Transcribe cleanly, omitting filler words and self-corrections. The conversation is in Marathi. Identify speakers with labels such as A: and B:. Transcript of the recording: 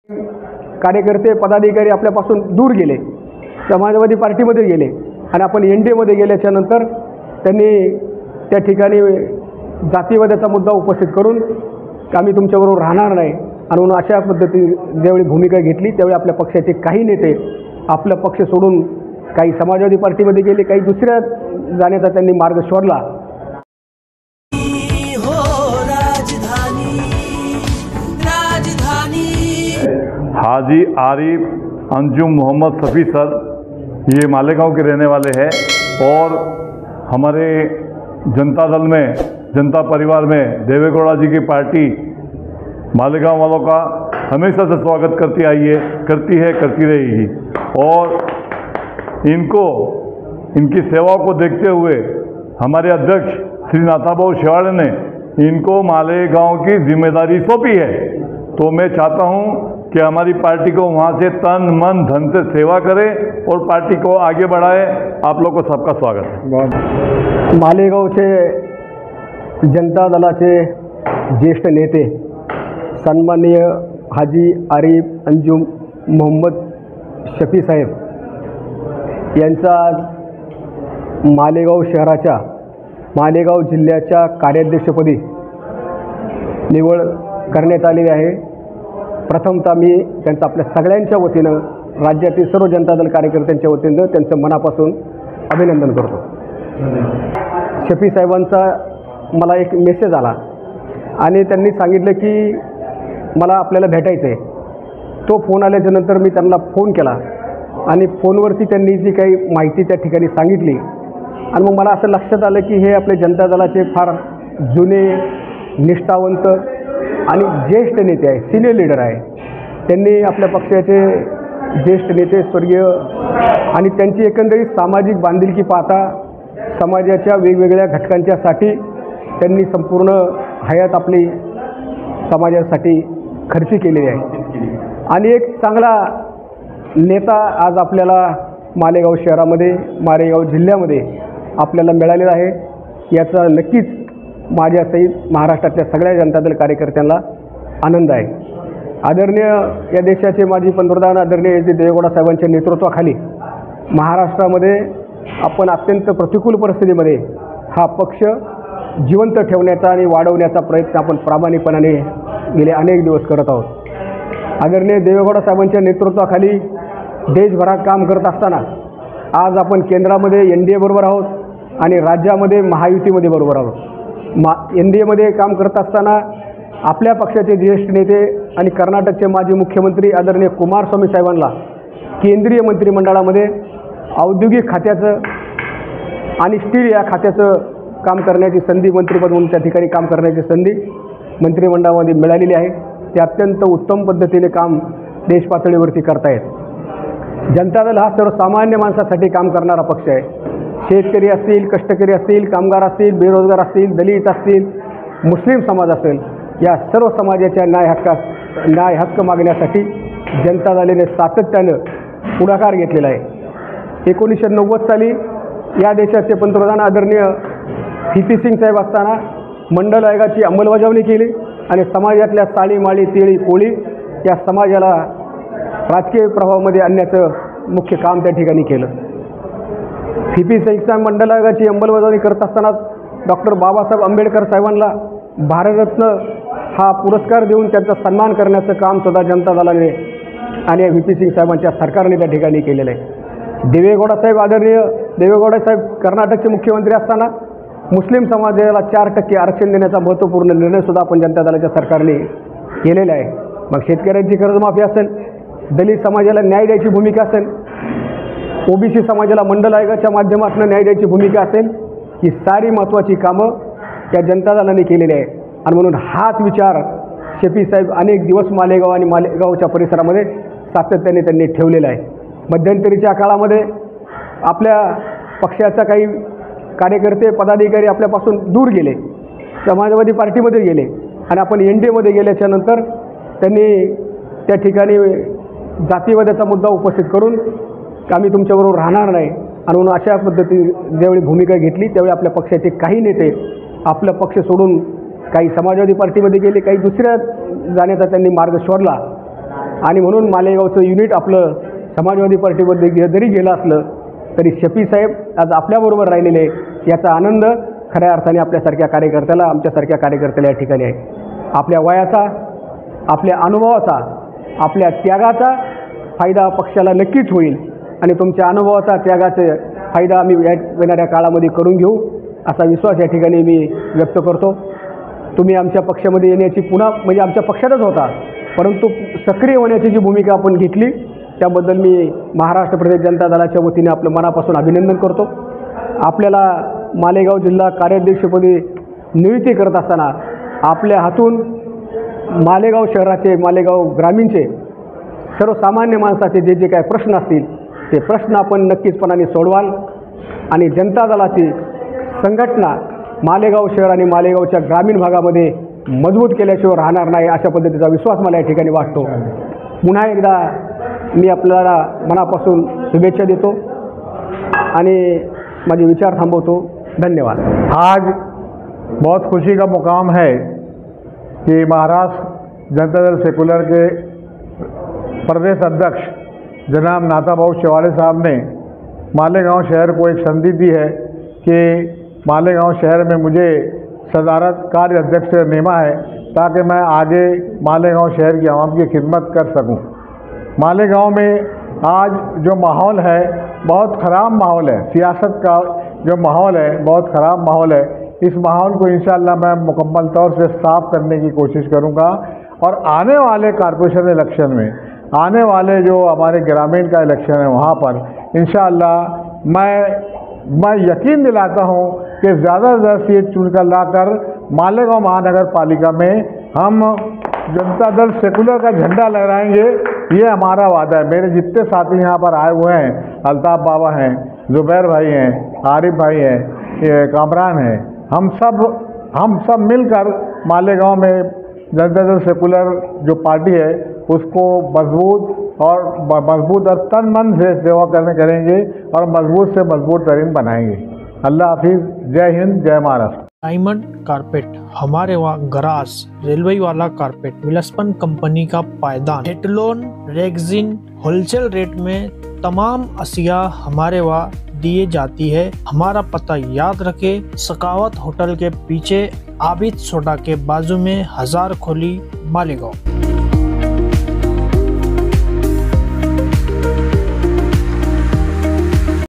A: कार्यकर्ते पदाधिकारी आपल्यापासून दूर गेले, समाजवादी पार्टीमध्ये गेले आणि आपण NDAमध्ये गेल्याच्या नंतर त्यांनी त्या ठिकाणी जातीवादाचा मुद्दा उपस्थित करून आम्ही तुमच्याबरोबर राहणार नाही आणि म्हणून अशा पद्धतीने ज्यावेळी भूमिका घेतली त्यावेळी आपल्या पक्षाचे काही नेते आपला पक्ष सोडून काही समाजवादी पार्टीमध्ये गेले, काही दुसऱ्या जाण्याचा त्यांनी मार्ग शोधला।
B: हाजी आरिफ अंजुम मोहम्मद शफी सर ये मालेगांव के रहने वाले हैं और हमारे जनता दल में, जनता परिवार में देवेगौड़ा जी की पार्टी मालेगांव वालों का हमेशा से स्वागत करती आई है, करती रहेगी। और इनको, इनकी सेवाओं को देखते हुए हमारे अध्यक्ष श्री नाथाभाऊ शेवाड़े ने इनको मालेगांव की जिम्मेदारी सौंपी है। तो मैं चाहता हूं कि हमारी पार्टी को वहां से तन मन धन से सेवा करे और पार्टी को आगे बढ़ाए। आप लोग को सबका स्वागत है।
A: मालेगावचे जनता दलाचे ज्येष्ठ नेते सन्माननीय हाजी आरिफ अंजुम मोहम्मद शफी साहेब यांचा मालेगाव शहराच्या, मालेगाव जिल्ह्याच्या कार्याध्यक्षपदी निवड करण्यात आलेली आहे। प्रथमतः मी त्यांचं आपल्या सगळ्यांच्या वतीनं, राज्यातील सर्व जनता दल कार्यकर्त्यांच्या वतीनं त्यांचं मनापासून अभिनंदन करतो। शफी साहेबांचा मला एक मेसेज आला आणि त्यांनी सांगितलं की मला आपल्याला भेटायचं आहे। तो फोन आल्याच्या नंतर मी त्यांना फोन केला आणि फोनवरती त्यांनी जी काही माहिती त्या ठिकाणी सांगितली आणि मग मला असं लक्षात आलं की हे आपले जनता दलाचे फार जुने, निष्ठावंत आणि ज्येष्ठ नेते आहे, सिनियर लीडर आहे। त्यांनी आपल्या पक्षाचे ज्येष्ठ नेते स्वर्गीय आणि त्यांची एकंदरीत सामाजिक बांधिलकी पाहता समाजाच्या वेगवेगळ्या घटकांच्यासाठी त्यांनी संपूर्ण हयात आपली समाजासाठी खर्ची केलेली आहे आणि एक चांगला नेता आज आपल्याला मालेगाव शहरामध्ये, मालेगाव जिल्ह्यामध्ये आपल्याला मिळालेला आहे। याचा नक्कीच माझ्यासहित महाराष्ट्रातल्या सगळ्या जनता दल कार्यकर्त्यांना आनंद आहे। आदरणीय या देशाचे माजी पंतप्रधान आदरणीय देवेगौडा साहेबांच्या नेतृत्वाखाली महाराष्ट्रामध्ये आपण अत्यंत प्रतिकूल परिस्थितीमध्ये हा पक्ष जिवंत ठेवण्याचा आणि वाढवण्याचा प्रयत्न आपण प्रामाणिकपणाने गेले अनेक दिवस करत आहोत। आदरणीय देवेगौडा साहेबांच्या नेतृत्वाखाली देशभरात काम करत असताना आज आपण केंद्रामध्ये NDA बरोबर आहोत आणि राज्यामध्ये महायुतीमध्ये बरोबर आहोत। NDAमध्ये काम करत असताना आपल्या पक्षाचे ज्येष्ठ नेते आणि कर्नाटकचे माजी मुख्यमंत्री आदरणीय कुमारस्वामी साहेबांना केंद्रीय मंत्रिमंडळामध्ये औद्योगिक खात्याचं आणि स्टील या खात्याचं काम करण्याची संधी, मंत्रिपद म्हणून त्या ठिकाणी काम करण्याची संधी मंत्रिमंडळामध्ये मिळालेली आहे। ते अत्यंत उत्तम पद्धतीने काम देश पातळीवरती करतायत। जनता दल हा सर्वसामान्य माणसासाठी काम करणारा पक्ष आहे। शेतकरी असतील, कष्टकरी असतील, कामगार असतील, बेरोजगार असतील, दलित असतील, मुस्लिम समाज असेल, या सर्व समाजाच्या न्याय हक्क मागण्यासाठी जनता दलाने सातत्यानं पुढाकार घेतलेला आहे। 1990 साली या देशाचे पंतप्रधान आदरणीय VP सिंग साहेब असताना मंडल आयोगाची अंमलबजावणी केली आणि समाजातल्या साळी, माळी, तेळी, कोळी या समाजाला राजकीय प्रभावामध्ये आणण्याचं मुख्य काम त्या ठिकाणी केलं। VP सिंग साहेब मंडल आयोगाची अंमलबजावणी करत असताना डॉक्टर बाबासाहेब आंबेडकर साहेबांना भारतरत्न हा पुरस्कार देऊन त्यांचा सन्मान करण्याचं काम सुद्धा जनता दलाने आणि VP सिंग साहेबांच्या सरकारने त्या ठिकाणी केलेलं आहे। देवेगौडा साहेब, आदरणीय देवेगौडा साहेब कर्नाटकचे मुख्यमंत्री असताना मुस्लिम समाजाला 4% आरक्षण देण्याचा महत्त्वपूर्ण निर्णयसुद्धा आपण जनता दलाच्या सरकारने केलेला आहे। मग शेतकऱ्यांची कर्जमाफी असेल, दलित समाजाला न्याय द्यायची भूमिका असेल, OBC समाजाला मंडल आयोगाच्या माध्यमातून न्याय द्यायची भूमिका असेल, ही सारी महत्त्वाची कामं त्या जनता दलाने केलेली आहे आणि म्हणून हाच विचार शफी साहेब अनेक दिवस मालेगाव आणि मालेगावच्या परिसरामध्ये सातत्याने त्यांनी ठेवलेला आहे। मध्यंतरीच्या काळामध्ये आपल्या पक्षाचा काही कार्यकर्ते पदाधिकारी आपल्यापासून दूर गेले, समाजवादी पार्टीमध्ये गेले आणि आपण NDAमध्ये गेल्याच्या नंतर त्यांनी त्या ठिकाणी जातीवादाचा मुद्दा उपस्थित करून आम्ही तुमच्याबरोबर राहणार नाही आणि म्हणून अशा पद्धतीने ज्यावेळी भूमिका घेतली त्यावेळी आपल्या पक्षाचे काही नेते आपला पक्ष सोडून काही समाजवादी पार्टीमध्ये गेले, काही दुसऱ्या जाण्याचा त्यांनी मार्ग शोधला। आणि म्हणून मालेगावचं युनिट आपलं समाजवादी पार्टीमध्ये जरी गेलं असलं तरी शफी साहेब आज आपल्याबरोबर राहिलेले याचा आनंद खऱ्या अर्थाने आपल्यासारख्या कार्यकर्त्याला, आमच्यासारख्या कार्यकर्त्याला या ठिकाणी आहे. आपल्या वयाचा, आपल्या अनुभवाचा, आपल्या त्यागाचा फायदा पक्षाला नक्कीच होईल आणि तुमच्या अनुभवाचा, त्यागाचा फायदा आम्ही येणाऱ्या काळामध्ये करून घेऊ असा विश्वास या ठिकाणी मी व्यक्त करतो. तुम्ही आमच्या पक्षामध्ये येण्याची पुन्हा म्हणजे आमच्या पक्षातच होता, परंतु सक्रिय होण्याची जी भूमिका आपण घेतली त्याबद्दल मी महाराष्ट्र प्रदेश जनता दलाच्या वतीने आपलं मनापासून अभिनंदन करतो. आपल्याला मालेगाव जिल्हा कार्याध्यक्षपदी नियुक्ती करत असताना आपल्या हातून मालेगाव शहराचे, मालेगाव ग्रामीणचे, सर्वसामान्य माणसाचे जे जे काय प्रश्न असतील ते प्रश्न आपण नक्कीचपणाने सोडवाल आणि जनता दलाची संघटना मालेगाव शहर आणि मालेगावच्या ग्रामीण भागामध्ये मजबूत केल्याशिवाय राहणार नाही अशा पद्धतीचा विश्वास मला या ठिकाणी वाटतो. पुन्हा एकदा मी आपल्याला मनापासून शुभेच्छा देतो आणि माझे विचार थांबवतो. धन्यवाद.
C: आज बहुत खुशी का मुकाम है कि महाराष्ट्र जनता दल सेकुलर के प्रदेश अध्यक्ष जनाब नाथाभाऊ शेवाड़े साहब ने मालेगांव शहर को एक संधि दी है कि मालेगांव शहर में मुझे सदारत कार्य अध्यक्ष नेमा है ताकि मैं आगे मालेगांव शहर की आवाम की खिदमत कर सकूं। मालेगांव में आज जो माहौल है बहुत ख़राब माहौल है, सियासत का जो माहौल है बहुत ख़राब माहौल है। इस माहौल को इंशाअल्लाह मैं मुकम्मल तौर से साफ़ करने की कोशिश करूंगा और आने वाले कॉरपोरेशन इलेक्शन में, आने वाले जो हमारे ग्रामीण का इलेक्शन है वहाँ पर इंशाअल्लाह मैं यकीन दिलाता हूँ कि ज़्यादा से ज़्यादा सीट चुनकर लाकर मालेगांव महानगर पालिका में हम जनता दल सेकुलर का झंडा लहराएंगे। ये हमारा वादा है। मेरे जितने साथी यहाँ पर आए हुए हैं, अल्ताफ़ बाबा हैं, ज़ुबैर भाई हैं, आरिफ भाई हैं, कामरान हैं, हम सब मिलकर मालेगांव में जनता दल सेकुलर जो पार्टी है उसको मजबूत और तन मन से सेवा करेंगे और मजबूत से मजबूत तरीन बनाएंगे। अल्लाह हाफिज़। जय हिंद, जय महाराष्ट्र।
D: डायमंड कारपेट हमारे वहाँ ग्रास रेलवे वाला कारपेट विलस्पन कंपनी का पायदान, हेटलोन, रेगजिन होलसेल रेट में तमाम अशिया हमारे वहाँ दिए जाती है। हमारा पता याद रखे, सकावत होटल के पीछे आबिद सोडा के बाजू में हजार खोली, मालेगांव।